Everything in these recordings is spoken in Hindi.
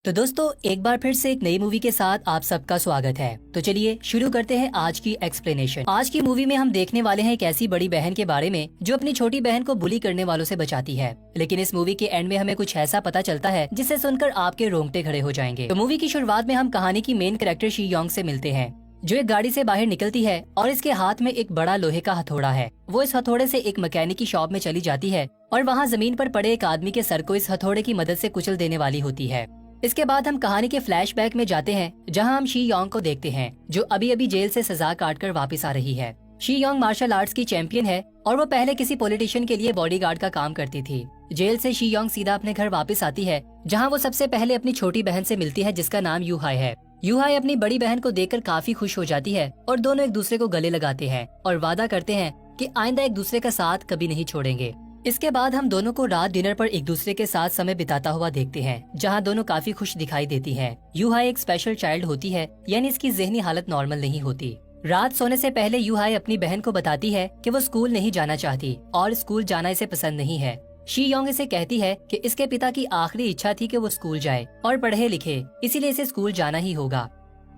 तो दोस्तों एक बार फिर से एक नई मूवी के साथ आप सबका स्वागत है। तो चलिए शुरू करते हैं आज की एक्सप्लेनेशन। आज की मूवी में हम देखने वाले हैं एक ऐसी बड़ी बहन के बारे में जो अपनी छोटी बहन को बुली करने वालों से बचाती है। लेकिन इस मूवी के एंड में हमें कुछ ऐसा पता चलता है जिसे सुनकर आपके रोंगटे खड़े हो जाएंगे। तो मूवी की शुरुआत में हम कहानी की मेन कैरेक्टर शी योंग से मिलते हैं, जो एक गाड़ी से बाहर निकलती है और इसके हाथ में एक बड़ा लोहे का हथौड़ा है। वो इस हथौड़े से एक मैकेनिक की शॉप में चली जाती है और वहाँ जमीन पर पड़े एक आदमी के सर को इस हथौड़े की मदद से कुचल देने वाली होती है। इसके बाद हम कहानी के फ्लैशबैक में जाते हैं, जहां हम शी योंग को देखते हैं जो अभी अभी जेल से सजा काटकर वापस आ रही है। शी योंग मार्शल आर्ट्स की चैंपियन है और वो पहले किसी पॉलिटिशियन के लिए बॉडीगार्ड का काम करती थी। जेल से शी योंग सीधा अपने घर वापस आती है, जहां वो सबसे पहले अपनी छोटी बहन से मिलती है जिसका नाम यूहाई है। यूहाई अपनी बड़ी बहन को देखकर काफी खुश हो जाती है और दोनों एक दूसरे को गले लगाते हैं और वादा करते हैं कि आइंदा एक दूसरे का साथ कभी नहीं छोड़ेंगे। इसके बाद हम दोनों को रात डिनर पर एक दूसरे के साथ समय बिताता हुआ देखते हैं, जहां दोनों काफी खुश दिखाई देती हैं। यूहाई एक स्पेशल चाइल्ड होती है, यानी इसकी ज़हनी हालत नॉर्मल नहीं होती। रात सोने से पहले यूहाई अपनी बहन को बताती है कि वो स्कूल नहीं जाना चाहती और स्कूल जाना इसे पसंद नहीं है। शी योंग इसे कहती है कि इसके पिता की आखिरी इच्छा थी कि वो स्कूल जाए और पढ़े लिखे, इसीलिए इसे स्कूल जाना ही होगा।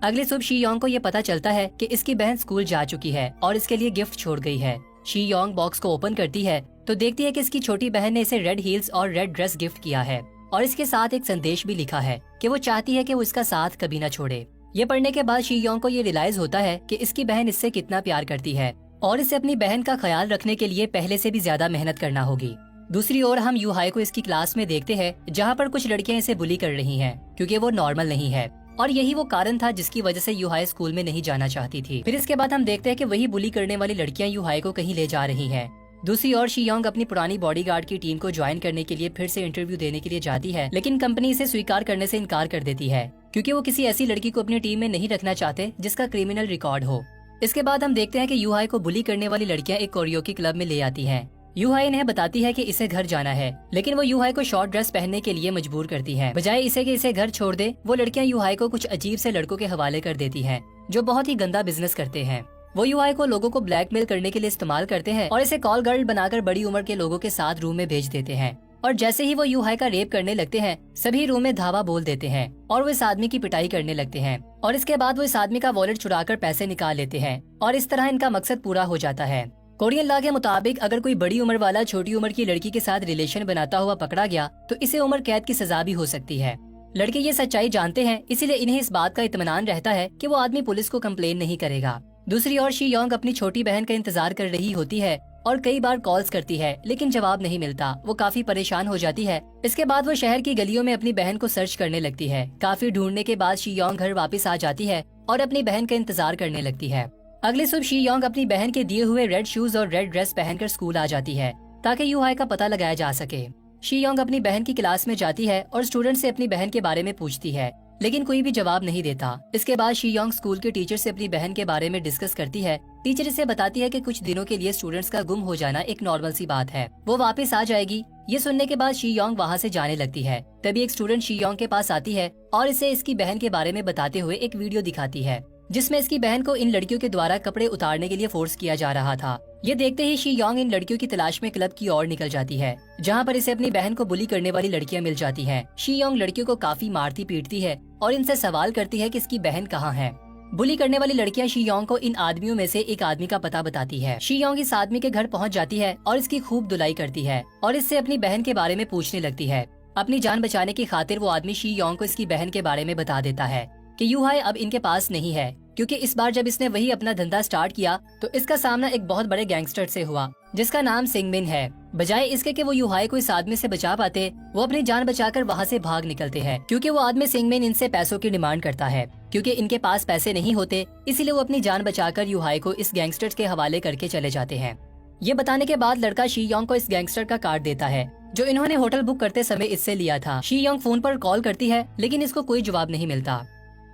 अगली सुबह शी योंग को ये पता चलता है कि इसकी बहन स्कूल जा चुकी है और इसके लिए गिफ्ट छोड़ गई है। शी योंग बॉक्स को ओपन करती है तो देखती है कि इसकी छोटी बहन ने इसे रेड हील्स और रेड ड्रेस गिफ्ट किया है और इसके साथ एक संदेश भी लिखा है कि वो चाहती है कि वो इसका साथ कभी न छोड़े। ये पढ़ने के बाद शी योंग को ये रियलाइज होता है कि इसकी बहन इससे कितना प्यार करती है और इसे अपनी बहन का ख्याल रखने के लिए पहले से भी ज्यादा मेहनत करना होगी। दूसरी ओर हम यूहाई को इसकी क्लास में देखते हैं, जहाँ पर कुछ लड़कियां इसे बुली कर रही हैं क्योंकि वो नॉर्मल नहीं है और यही वो कारण था जिसकी वजह से यूहाई स्कूल में नहीं जाना चाहती थी। फिर इसके बाद हम देखते हैं कि वही बुली करने वाली लड़कियां यूहाई को कहीं ले जा रही हैं। दूसरी ओर शी योंग अपनी पुरानी बॉडीगार्ड की टीम को ज्वाइन करने के लिए फिर से इंटरव्यू देने के लिए जाती है, लेकिन कंपनी इसे स्वीकार करने से इनकार कर देती है क्योंकि वो किसी ऐसी लड़की को अपनी टीम में नहीं रखना चाहते जिसका क्रिमिनल रिकॉर्ड हो। इसके बाद हम देखते हैं कि यूहाई को बुली करने वाली लड़कियां एक कोरियोकी क्लब में ले आती हैं। यूहाई इन्हें बताती है कि इसे घर जाना है, लेकिन वो यूहाई को शॉर्ट ड्रेस पहनने के लिए मजबूर करती हैं। बजाय इसे कि इसे घर छोड़ दे, वो लड़कियां यूहाई को कुछ अजीब से लड़कों के हवाले कर देती हैं जो बहुत ही गंदा बिजनेस करते हैं। वो यूहाई को लोगों को ब्लैकमेल करने के लिए इस्तेमाल करते हैं और इसे कॉल गर्ल बनाकर बड़ी उम्र के लोगों के साथ रूम में भेज देते हैं। और जैसे ही वो यूहाई का रेप करने लगते हैं, सभी रूम में धावा बोल देते हैं और वो इस आदमी की पिटाई करने लगते हैं और इसके बाद वो इस आदमी का वॉलेट चुराकर पैसे निकाल लेते हैं और इस तरह इनका मकसद पूरा हो जाता है। कोरियन लॉ के मुताबिक अगर कोई बड़ी उम्र वाला छोटी उम्र की लड़की के साथ रिलेशन बनाता हुआ पकड़ा गया तो इसे उम्र कैद की सजा भी हो सकती है। लड़के ये सच्चाई जानते हैं, इसीलिए इन्हें इस बात का इत्मीनान रहता है कि वो आदमी पुलिस को कंप्लेन नहीं करेगा। दूसरी ओर शी योंग अपनी छोटी बहन का इंतजार कर रही होती है और कई बार कॉल्स करती है, लेकिन जवाब नहीं मिलता। वो काफी परेशान हो जाती है। इसके बाद वो शहर की गलियों में अपनी बहन को सर्च करने लगती है। काफी ढूंढने के बाद शी योंग घर वापस आ जाती है और अपनी बहन का इंतजार करने लगती है। अगली सुबह शी योंग अपनी बहन के दिए हुए रेड शूज और रेड ड्रेस पहनकर स्कूल आ जाती है ताकि यूहाई का पता लगाया जा सके। शी योंग अपनी बहन की क्लास में जाती है और स्टूडेंट से अपनी बहन के बारे में पूछती है, लेकिन कोई भी जवाब नहीं देता। इसके बाद शी योंग स्कूल के टीचर से अपनी बहन के बारे में डिस्कस करती है। टीचर इसे बताती है कि कुछ दिनों के लिए स्टूडेंट्स का गुम हो जाना एक नॉर्मल सी बात है, वो वापस आ जाएगी। ये सुनने के बाद शी योंग वहाँ से जाने लगती है। तभी एक स्टूडेंट शी योंग के पास आती है और इसे इसकी बहन के बारे में बताते हुए एक वीडियो दिखाती है जिसमें इसकी बहन को इन लड़कियों के द्वारा कपड़े उतारने के लिए फोर्स किया जा रहा था। ये देखते ही शी योंग इन लड़कियों की तलाश में क्लब की ओर निकल जाती है, जहाँ पर इसे अपनी बहन को बुली करने वाली लड़कियाँ मिल जाती हैं। शी योंग लड़कियों को काफी मारती पीटती है और इनसे सवाल करती है कि इसकी बहन कहाँ है। बुली करने वाली लड़कियां शी योंग को इन आदमियों में से एक आदमी का पता बताती है। शी योंग इस आदमी के घर पहुंच जाती है और इसकी खूब धुलाई करती है और इससे अपनी बहन के बारे में पूछने लगती है। अपनी जान बचाने की खातिर वो आदमी शी योंग को इसकी बहन के बारे में बता देता है कि यूहाई अब इनके पास नहीं है, क्योंकि इस बार जब इसने वही अपना धंधा स्टार्ट किया तो इसका सामना एक बहुत बड़े गैंगस्टर से हुआ जिसका नाम सिंगमिन है। बजाय इसके कि वो यूहाई को इस आदमी से बचा पाते, वो अपनी जान बचाकर वहाँ से भाग निकलते हैं क्योंकि वो आदमी सिंगमिन इनसे पैसों की डिमांड करता है। क्योंकि इनके पास पैसे नहीं होते, इसीलिए वो अपनी जान बचाकर यूहाई को इस गैंगस्टर्स के हवाले करके चले जाते हैं। ये बताने के बाद लड़का शी योंग को इस गैंगस्टर का कार्ड देता है जो इन्होंने होटल बुक करते समय इससे लिया था। शी योंग फोन पर कॉल करती है, लेकिन इसको कोई जवाब नहीं मिलता।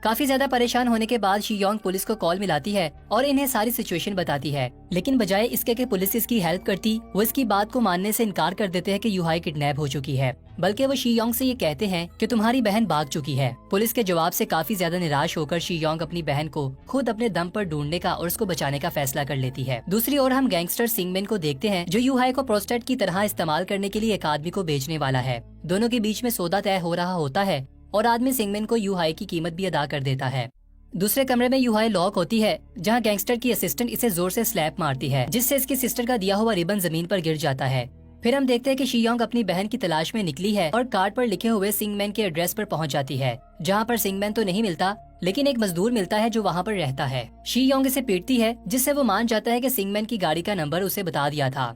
काफी ज्यादा परेशान होने के बाद शी योंग पुलिस को कॉल मिलाती है और इन्हें सारी सिचुएशन बताती है, लेकिन बजाय इसके कि पुलिस इसकी हेल्प करती, वो इसकी बात को मानने से इनकार कर देते हैं कि यूहाई किडनैप हो चुकी है। बल्कि वो शी योंग से ये कहते हैं कि तुम्हारी बहन भाग चुकी है। पुलिस के जवाब से काफी ज्यादा निराश होकर शी योंग अपनी बहन को खुद अपने दम पर ढूंढने का और उसको बचाने का फैसला कर लेती है। दूसरी ओर हम गैंगस्टर सिंगमिन को देखते हैं जो यूहाई को प्रोस्टेट की तरह इस्तेमाल करने के लिए एक आदमी को बेचने वाला है। दोनों के बीच में सौदा तय हो रहा होता है और आदमी सिंगमिन को यूहाई की कीमत भी अदा कर देता है। दूसरे कमरे में यूहाई लॉक होती है, जहाँ गैंगस्टर की असिस्टेंट इसे जोर से स्लैप मारती है, जिससे इसकी सिस्टर का दिया हुआ रिबन जमीन पर गिर जाता है। फिर हम देखते हैं कि शी योंग अपनी बहन की तलाश में निकली है और कार्ड पर लिखे हुए सिंगमैन के एड्रेस पर पहुंच जाती है, जहां पर सिंगमैन तो नहीं मिलता, लेकिन एक मजदूर मिलता है जो वहां पर रहता है। शी योंग इसे पीटती है, जिससे वो मान जाता है कि सिंगमैन की गाड़ी का नंबर उसे बता दिया था।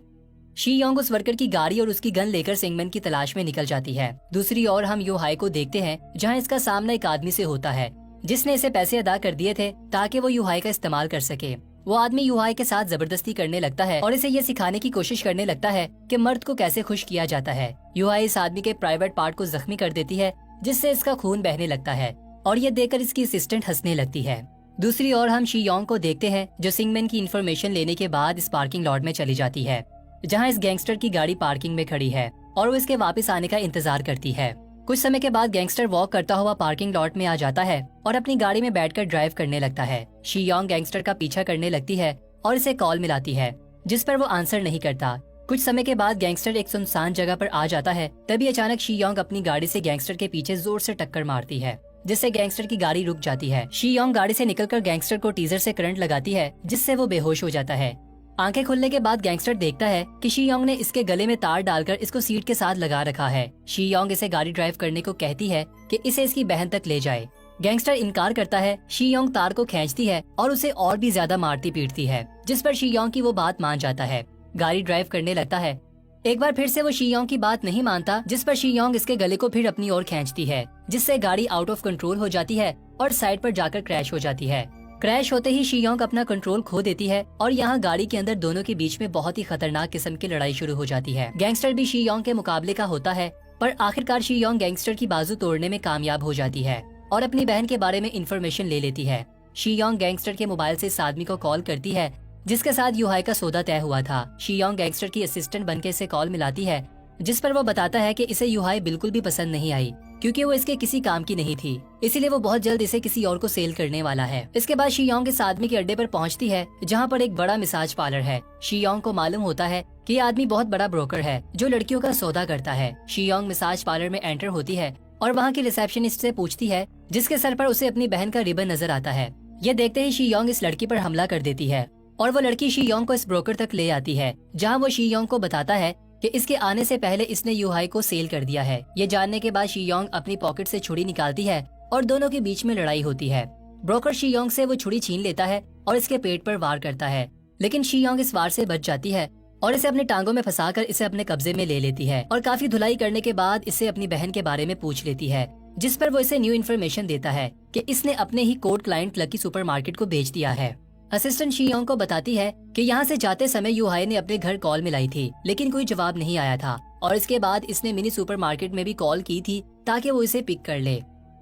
शी योंग उस वर्कर की गाड़ी और उसकी गन लेकर सिंगमैन की तलाश में निकल जाती है। दूसरी ओर हम यूहाई को देखते हैं, जहाँ इसका सामना एक आदमी से होता है, जिसने इसे पैसे अदा कर दिए थे ताकि वो यूहाई का इस्तेमाल कर सके। वो आदमी यूहाई के साथ जबरदस्ती करने लगता है और इसे ये सिखाने की कोशिश करने लगता है कि मर्द को कैसे खुश किया जाता है। यूहाई इस आदमी के प्राइवेट पार्ट को जख्मी कर देती है, जिससे इसका खून बहने लगता है और ये देखकर इसकी असिस्टेंट हंसने लगती है। दूसरी ओर हम शी योंग को देखते हैं, जो सिंगमैन की इन्फॉर्मेशन लेने के बाद इस पार्किंग लॉट में चली जाती है, जहाँ इस गैंगस्टर की गाड़ी पार्किंग में खड़ी है और वो इसके वापस आने का इंतजार करती है। कुछ समय के बाद गैंगस्टर वॉक करता हुआ पार्किंग लॉट में आ जाता है और अपनी गाड़ी में बैठकर ड्राइव करने लगता है। शी योंग गैंगस्टर का पीछा करने लगती है और इसे कॉल मिलाती है, जिस पर वो आंसर नहीं करता। कुछ समय के बाद गैंगस्टर एक सुनसान जगह पर आ जाता है। तभी अचानक शी योंग अपनी गाड़ी से गैंगस्टर के पीछे जोर से टक्कर मारती है, जिससे गैंगस्टर की गाड़ी रुक जाती है। शी योंग गाड़ी से निकलकर गैंगस्टर को टीजर से करंट लगाती है, जिससे वो बेहोश हो जाता है। आंखें खुलने के बाद गैंगस्टर देखता है कि शी योंग ने इसके गले में तार डालकर इसको सीट के साथ लगा रखा है। शी योंग इसे गाड़ी ड्राइव करने को कहती है कि इसे इसकी बहन तक ले जाए। गैंगस्टर इनकार करता है। शी योंग तार को खींचती है और उसे और भी ज्यादा मारती पीटती है, जिस पर शी योंग की वो बात मान जाता है। गाड़ी ड्राइव करने लगता है। एक बार फिर से वो शी योंग की बात नहीं मानता, जिस पर शी योंग इसके गले को फिर अपनी ओर खींचती है, जिससे गाड़ी आउट ऑफ कंट्रोल हो जाती है और साइड पर जाकर क्रैश हो जाती है। क्रैश होते ही शी योंग अपना कंट्रोल खो देती है और यहाँ गाड़ी के अंदर दोनों के बीच में बहुत ही खतरनाक किस्म की लड़ाई शुरू हो जाती है। गैंगस्टर भी शी योंग के मुकाबले का होता है, पर आखिरकार शी योंग गैंगस्टर की बाजू तोड़ने में कामयाब हो जाती है और अपनी बहन के बारे में इंफॉर्मेशन ले लेती है। शी योंग गैंगस्टर के मोबाइल से इस आदमी को कॉल करती है, जिसके साथ यूहाई का सौदा तय हुआ था। शी योंग गैंगस्टर की असिस्टेंट बनके इसे कॉल मिलाती है, जिस पर वो बताता है कि इसे यूहाई बिल्कुल भी पसंद नहीं आई, क्योंकि वो इसके किसी काम की नहीं थी, इसीलिए वो बहुत जल्द इसे किसी और को सेल करने वाला है। इसके बाद शी योंग इस आदमी के अड्डे पर पहुंचती है, जहां पर एक बड़ा मसाज पार्लर है। शी योंग को मालूम होता है कि ये आदमी बहुत बड़ा ब्रोकर है, जो लड़कियों का सौदा करता है। शी योंग मसाज पार्लर में एंटर होती है और वहाँ की रिसेप्शनिस्ट से पूछती है, जिसके सर पर उसे अपनी बहन का रिबन नजर आता है। ये देखते ही शी योंग इस लड़की पर हमला कर देती है और वो लड़की शी योंग को इस ब्रोकर तक ले आती है, जहाँ वो शी योंग को बताता है कि इसके आने से पहले इसने यूहाई को सेल कर दिया है। ये जानने के बाद शी योंग अपनी पॉकेट से छुरी निकालती है और दोनों के बीच में लड़ाई होती है। ब्रोकर शी योंग से वो छुरी छीन लेता है और इसके पेट पर वार करता है, लेकिन शी योंग इस वार से बच जाती है और इसे अपने टांगों में फंसाकर इसे अपने कब्जे में ले लेती है और काफी धुलाई करने के बाद इसे अपनी बहन के बारे में पूछ लेती है, जिस पर वो इसे न्यू इन्फॉर्मेशन देता है कि इसने अपने ही कोड क्लाइंट लकी सुपरमार्केट को बेच दिया है। असिस्टेंट शी योंग को बताती है कि यहाँ से जाते समय यूहाई ने अपने घर कॉल मिलाई थी, लेकिन कोई जवाब नहीं आया था और इसके बाद इसने मिनी सुपरमार्केट में भी कॉल की थी ताकि वो इसे पिक कर ले।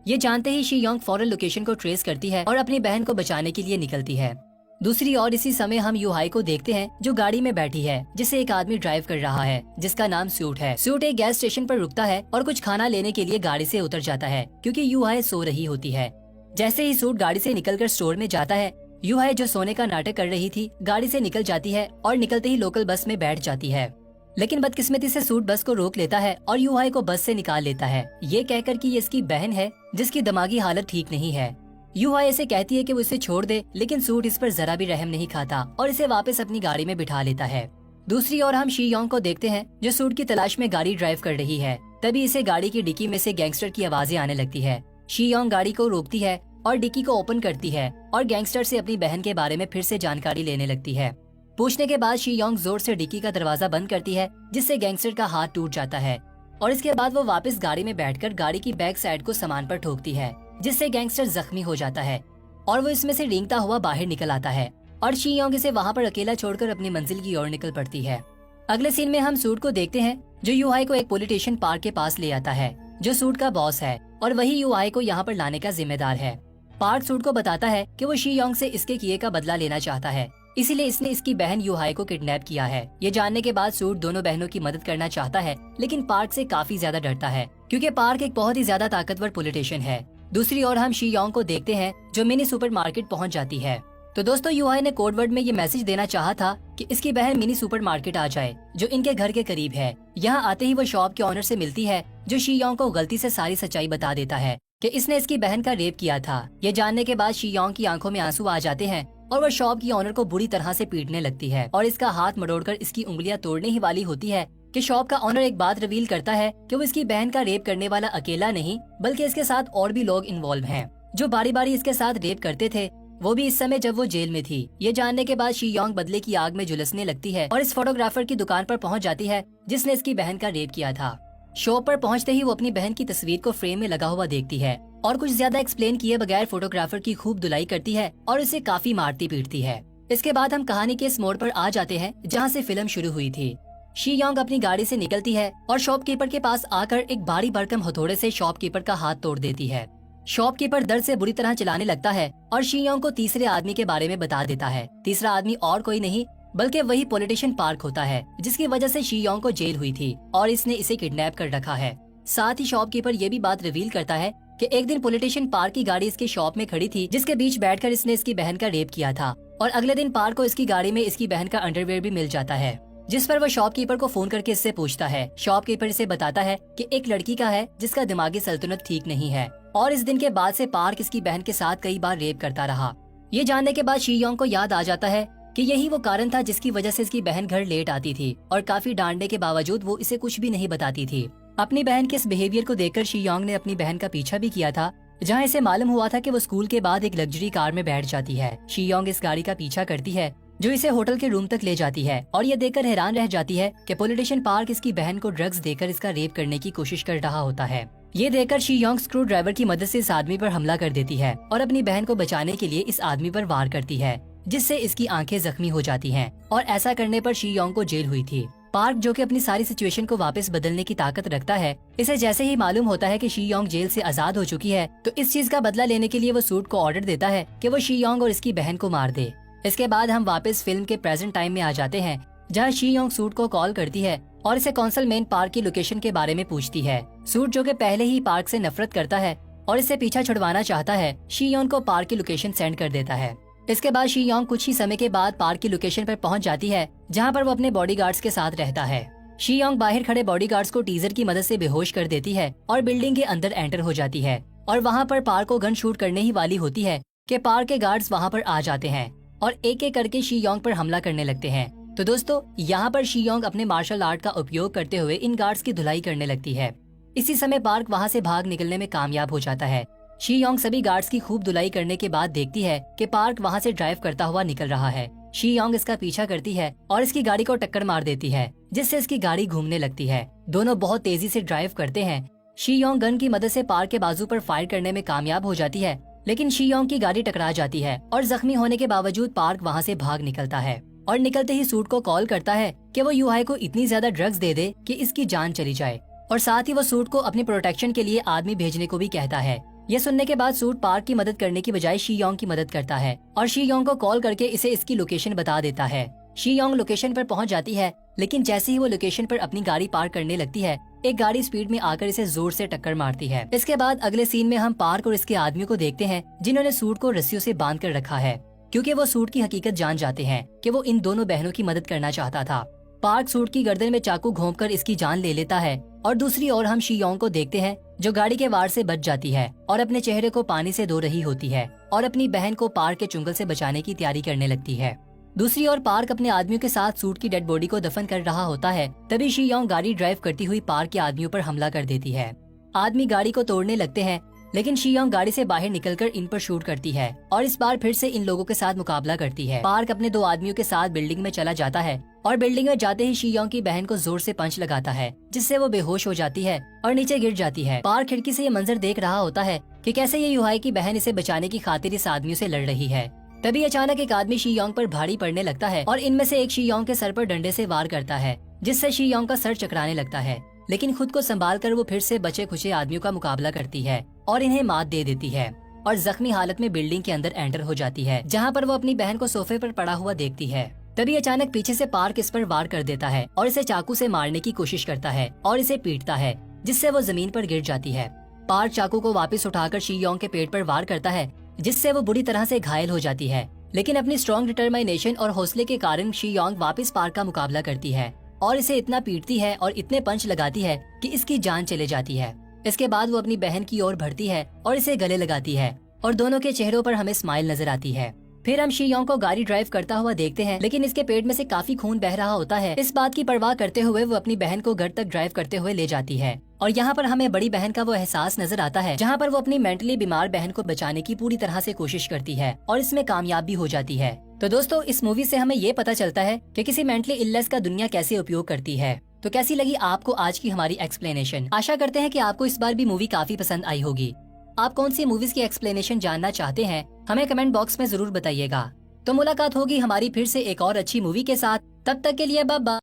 ये जानते ही शी योंग फौरन लोकेशन को ट्रेस करती है और अपनी बहन को बचाने के लिए निकलती है। दूसरी ओर इसी समय हम यूहाई को देखते हैं, जो गाड़ी में बैठी है, जिसे एक आदमी ड्राइव कर रहा है, जिसका नाम सूट है। सूट एक गैस स्टेशन पर रुकता है और कुछ खाना लेने के लिए गाड़ी से उतर जाता है, क्योंकि यूहाई सो रही होती है। जैसे ही सूट गाड़ी से निकलकर स्टोर में जाता है, यूहाई जो सोने का नाटक कर रही थी गाड़ी से निकल जाती है और निकलते ही लोकल बस में बैठ जाती है। लेकिन बदकिस्मती से सूट बस को रोक लेता है और यूहाई को बस से निकाल लेता है, ये कहकर कि ये इसकी बहन है, जिसकी दिमागी हालत ठीक नहीं है। यूहाई इसे कहती है कि वो इसे छोड़ दे, लेकिन सूट इस पर जरा भी रहम नहीं खाता और इसे वापस अपनी गाड़ी में बिठा लेता है। दूसरी ओर हम शी योंग को देखते हैं, जो सूट की तलाश में गाड़ी ड्राइव कर रही है। तभी इसे गाड़ी की डिक्की में से गैंगस्टर की आवाजें आने लगती है। शी योंग गाड़ी को रोकती है और डिक्की को ओपन करती है और गैंगस्टर से अपनी बहन के बारे में फिर से जानकारी लेने लगती है। पूछने के बाद शी योंग जोर से डिक्की का दरवाजा बंद करती है, जिससे गैंगस्टर का हाथ टूट जाता है और इसके बाद वो वापस गाड़ी में बैठकर गाड़ी की बैक साइड को सामान पर ठोकती है, जिससे गैंगस्टर जख्मी हो जाता है और वो इसमें से रेंगता हुआ बाहर निकल आता है और शी योंग इसे वहाँ पर अकेला छोड़कर अपनी मंजिल की ओर निकल पड़ती है। अगले सीन में हम सूट को देखते हैं, जो यूहाई को एक पॉलिटिशियन पार्क के पास ले आता है, जो सूट का बॉस है और वही यूहाई को यहाँ पर लाने का जिम्मेदार है। पार्क सूट को बताता है कि वो शी योंग से इसके किए का बदला लेना चाहता है, इसीलिए इसने इसकी बहन यूहाई को किडनैप किया है। ये जानने के बाद सूट दोनों बहनों की मदद करना चाहता है, लेकिन पार्क से काफी ज्यादा डरता है, क्योंकि पार्क एक बहुत ही ज्यादा ताकतवर पॉलिटिशियन है। दूसरी ओर हम शी योंग को देखते हैं, जो मिनी सुपरमार्केट पहुंच जाती है। तो दोस्तों, यूहाई ने कोड वर्ड में ये मैसेज देना चाहा था कि इसकी बहन मिनी सुपरमार्केट आ जाए, जो इनके घर के करीब है। यहाँ आते ही वो शॉप के ऑनर से मिलती है, जो शी योंग को गलती से सारी सच्चाई बता देता है कि इसने इसकी बहन का रेप किया था। ये जानने के बाद शी योंग की आंखों में आंसू आ जाते हैं और वह शॉप की ऑनर को बुरी तरह से पीटने लगती है और इसका हाथ मरोड़कर इसकी उंगलियां तोड़ने ही वाली होती है कि शॉप का ऑनर एक बात रिवील करता है कि वो इसकी बहन का रेप करने वाला अकेला नहीं बल्कि इसके साथ और भी लोग इन्वॉल्व हैं, जो बारी बारी इसके साथ रेप करते थे, वो भी इस समय जब वो जेल में थी। ये जानने के बाद शी योंग बदले की आग में झुलसने लगती है और इस फोटोग्राफर की दुकान पर पहुंच जाती है जिसने इसकी बहन का रेप किया था। शॉप पर पहुंचते ही वो अपनी बहन की तस्वीर को फ्रेम में लगा हुआ देखती है और कुछ ज्यादा एक्सप्लेन किए बगैर फोटोग्राफर की खूब धुलाई करती है और उसे काफी मारती पीटती है। इसके बाद हम कहानी के इस मोड़ पर आ जाते हैं जहाँ से फिल्म शुरू हुई थी। शी योंग अपनी गाड़ी से निकलती है और शॉपकीपर के पास आकर एक भारी भरकम हथौड़े से शॉपकीपर का हाथ तोड़ देती है। शॉपकीपर दर्द से बुरी तरह चिल्लाने लगता है और शी योंग को तीसरे आदमी के बारे में बता देता है। तीसरा आदमी और कोई नहीं बल्कि वही पॉलिटिशियन पार्क होता है जिसकी वजह से शी योंग को जेल हुई थी और इसने इसे किडनैप कर रखा है। साथ ही शॉपकीपर ये भी बात रिवील करता है कि एक दिन पॉलिटिशियन पार्क की गाड़ी इसके शॉप में खड़ी थी जिसके बीच बैठकर इसने इसकी बहन का रेप किया था और अगले दिन पार्क को इसकी गाड़ी में इसकी बहन का अंडरवेयर भी मिल जाता है, जिस पर वो शॉपकीपर को फोन करके इससे पूछता है। शॉपकीपर इसे बताता है कि एक लड़की का है जिसका दिमागी सल्तनत ठीक नहीं है और इस दिन के बाद से पार्क इसकी बहन के साथ कई बार रेप करता रहा। ये जानने के बाद शी योंग को याद आ जाता है कि यही वो कारण था जिसकी वजह से इसकी बहन घर लेट आती थी और काफी डांटने के बावजूद वो इसे कुछ भी नहीं बताती थी। अपनी बहन के इस बिहेवियर को देखकर शी योंग ने अपनी बहन का पीछा भी किया था, जहां इसे मालूम हुआ था कि वो स्कूल के बाद एक लग्जरी कार में बैठ जाती है। शी योंग इस गाड़ी का पीछा करती है जो इसे होटल के रूम तक ले जाती है और ये देखकर हैरान रह जाती है कि पॉलिटिशियन पार्क इसकी बहन को ड्रग्स देकर इसका रेप करने की कोशिश कर रहा होता है। ये देखकर शी योंग स्क्रू ड्राइवर की मदद से इस आदमी पर हमला कर देती है और अपनी बहन को बचाने के लिए इस आदमी पर वार करती है, जिससे इसकी आंखें जख्मी हो जाती हैं और ऐसा करने पर शी योंग को जेल हुई थी। पार्क जो कि अपनी सारी सिचुएशन को वापस बदलने की ताकत रखता है, इसे जैसे ही मालूम होता है कि शी योंग जेल से आजाद हो चुकी है तो इस चीज का बदला लेने के लिए वो सूट को ऑर्डर देता है कि वो शी योंग और इसकी बहन को मार दे। इसके बाद हम वापस फिल्म के प्रेजेंट टाइम में आ जाते हैं जहाँ शी योंग सूट को कॉल करती है और इसे कॉन्सलमेंट पार्क की लोकेशन के बारे में पूछती है। सूट जो कि पहले ही पार्क से नफरत करता है और इसे पीछा छुड़वाना चाहता है, शी योंग को पार्क की लोकेशन सेंड कर देता है। इसके बाद शी योंग कुछ ही समय के बाद पार्क की लोकेशन पर पहुंच जाती है जहां पर वो अपने बॉडीगार्ड्स के साथ रहता है। शी योंग बाहर खड़े बॉडीगार्ड्स को टीजर की मदद से बेहोश कर देती है और बिल्डिंग के अंदर एंटर हो जाती है और वहां पर पार्क को गन शूट करने ही वाली होती है कि पार्क के गार्ड्स वहां पर आ जाते हैं और एक एक करके शी योंग पर हमला करने लगते हैं। तो दोस्तों, यहाँ पर शी योंग अपने मार्शल आर्ट का उपयोग करते हुए इन गार्ड्स की धुलाई करने लगती है। इसी समय पार्क वहाँ से भाग निकलने में कामयाब हो जाता है। शी योंग सभी गार्ड्स की खूब धुलाई करने के बाद देखती है कि पार्क वहाँ से ड्राइव करता हुआ निकल रहा है। शी योंग इसका पीछा करती है और इसकी गाड़ी को टक्कर मार देती है, जिससे इसकी गाड़ी घूमने लगती है। दोनों बहुत तेजी से ड्राइव करते हैं। शी योंग गन की मदद से पार्क के बाजू पर फायर करने में कामयाब हो जाती है, लेकिन शी योंग की गाड़ी टकरा जाती है और जख्मी होने के बावजूद पार्क वहाँ से भाग निकलता है और निकलते ही सूट को कॉल करता है कि वो युहाई को इतनी ज्यादा ड्रग्स दे दे कि इसकी जान चली जाए और साथ ही वो सूट को अपनी प्रोटेक्शन के लिए आदमी भेजने को भी कहता है। ये सुनने के बाद सूट पार्क की मदद करने की बजाय शी योंग की मदद करता है और शी योंग को कॉल करके इसे इसकी लोकेशन बता देता है। शी योंग लोकेशन पर पहुंच जाती है, लेकिन जैसे ही वो लोकेशन पर अपनी गाड़ी पार्क करने लगती है, एक गाड़ी स्पीड में आकर इसे जोर से टक्कर मारती है। इसके बाद अगले सीन में हम पार्क और इसके आदमियों को देखते हैं जिन्होंने सूट को रस्सियों से बांध कर रखा है, क्योंकि वो सूट की हकीकत जान जाते हैं कि वो इन दोनों बहनों की मदद करना चाहता था। पार्क सूट की गर्दन में चाकू घोंपकर इसकी जान ले लेता है और दूसरी ओर हम शी योंग को देखते हैं जो गाड़ी के वार से बच जाती है और अपने चेहरे को पानी से धो रही होती है और अपनी बहन को पार्क के चुंगल से बचाने की तैयारी करने लगती है। दूसरी ओर पार्क अपने आदमियों के साथ सूट की डेड बॉडी को दफन कर रहा होता है। तभी शी योंग गाड़ी ड्राइव करती हुई पार्क के आदमियों पर हमला कर देती है। आदमी गाड़ी को तोड़ने लगते हैं, लेकिन शी योंग गाड़ी से बाहर निकलकर इन पर शूट करती है और इस बार फिर से इन लोगों के साथ मुकाबला करती है। पार्क अपने दो आदमियों के साथ बिल्डिंग में चला जाता है और बिल्डिंग में जाते ही शी योंग की बहन को जोर से पंच लगाता है, जिससे वो बेहोश हो जाती है और नीचे गिर जाती है। पार्क खिड़की से ये मंजर देख रहा होता है कि कैसे ये युहाई की बहन इसे बचाने की खातिर इस आदमियों से लड़ रही है। तभी अचानक एक आदमी शी योंग पर भारी पड़ने लगता है और इनमें से एक शी योंग के सर पर डंडे से वार करता है, जिससे शी योंग का सर चकराने लगता है। लेकिन खुद को संभाल कर वो फिर से बचे खुचे आदमियों का मुकाबला करती है और इन्हें मात दे देती है और जख्मी हालत में बिल्डिंग के अंदर एंटर हो जाती है, जहाँ पर वो अपनी बहन को सोफे पर पड़ा हुआ देखती है। तभी अचानक पीछे से पार्क इस पर वार कर देता है और इसे चाकू से मारने की कोशिश करता है और इसे पीटता है, जिससे वो जमीन पर गिर जाती है। पार्क चाकू को वापस उठाकर शी योंग के पेट पर वार करता है, जिससे वो बुरी तरह से घायल हो जाती है। लेकिन अपनी स्ट्रॉन्ग डिटरमाइनेशन और हौसले के कारण शी योंग वापस पार्क का मुकाबला करती है और इसे इतना पीटती है और इतने पंच लगाती है कि इसकी जान चले जाती है। इसके बाद वो अपनी बहन की ओर बढ़ती है और इसे गले लगाती है और दोनों के चेहरों पर हमें स्माइल नजर आती है। फिर हम शी योंग को गाड़ी ड्राइव करता हुआ देखते हैं, लेकिन इसके पेट में से काफी खून बह रहा होता है। इस बात की परवाह करते हुए वो अपनी बहन को घर तक ड्राइव करते हुए ले जाती है और यहाँ पर हमें बड़ी बहन का वो एहसास नजर आता है जहाँ पर वो अपनी मेंटली बीमार बहन को बचाने की पूरी तरह से कोशिश करती है और इसमें कामयाब भी हो जाती है। तो दोस्तों, इस मूवी से हमें ये पता चलता है कि किसी मेंटली इलनेस का दुनिया कैसे उपयोग करती है। तो कैसी लगी आपको आज की हमारी एक्सप्लेनेशन? आशा करते हैं कि आपको इस बार भी मूवी काफी पसंद आई होगी। आप कौन सी मूवीज की एक्सप्लेनेशन जानना चाहते हैं हमें कमेंट बॉक्स में जरूर बताइएगा। तो मुलाकात होगी हमारी फिर से एक और अच्छी मूवी के साथ। तब तक के लिए बाय बाय।